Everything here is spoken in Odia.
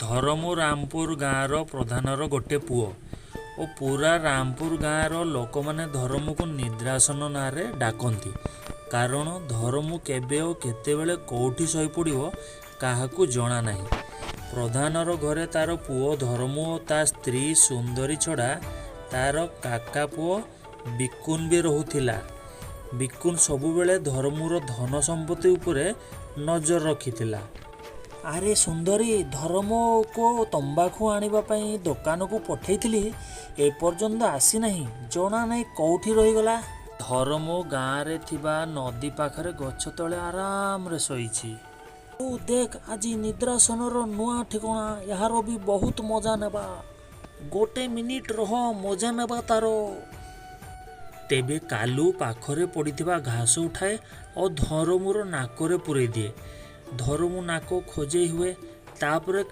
ଧରମୁ ରାମପୁର ଗାଁର ପ୍ରଧାନର ଗୋଟେ ପୁଅ ଓ ପୁରା ରାମପୁର ଗାଁର ଲୋକମାନେ ଧରମୁକୁ ନିଦ୍ରାସନ ନାଁରେ ଡାକନ୍ତି। କାରଣ ଧରମୁ କେବେ ଓ କେତେବେଳେ କେଉଁଠି ଶୋଇପଡ଼ିବ କାହାକୁ ଜଣା ନାହିଁ। ପ୍ରଧାନର ଘରେ ତାର ପୁଅ ଧରମୁ ଓ ତା ସ୍ତ୍ରୀ ସୁନ୍ଦରୀ ଛଡ଼ା ତାର କାକା ପୁଅ ବିକୁନ ବି ରହୁଥିଲା। ବିକୁନ ସବୁବେଳେ ଧରମୁର ଧନ ସମ୍ପତ୍ତି ଉପରେ ନଜର ରଖିଥିଲା। ଆରେ ସୁନ୍ଦରୀ, ଧରମକୁ ତମ୍ବାଖୁ ଆଣିବା ପାଇଁ ଦୋକାନକୁ ପଠେଇଥିଲି, ଏପର୍ଯ୍ୟନ୍ତ ଆସିନାହିଁ। ଜଣା ନାହିଁ କେଉଁଠି ରହିଗଲା। ଧରମୁ ଗାଁରେ ଥିବା ନଦୀ ପାଖରେ ଗଛ ତଳେ ଆରାମରେ ଶୋଇଛି। ତୁ ଦେଖ, ଆଜି ନିଦ୍ରାସନର ନୂଆ ଠିକଣା। ଏହାର ବି ବହୁତ ମଜା ନେବା। ଗୋଟେ ମିନିଟ୍ ରହ, ମଜା ନେବା ତାର। ତେବେ କାଲୁ ପାଖରେ ପଡ଼ିଥିବା ଘାସ ଉଠାଏ ଓ ଧରମୁର ନାକରେ ପୂରେଇ ଦିଏ। ଧରମୁ ନାକ ଖୋଜେଇ ହୁଏ। ତାପରେ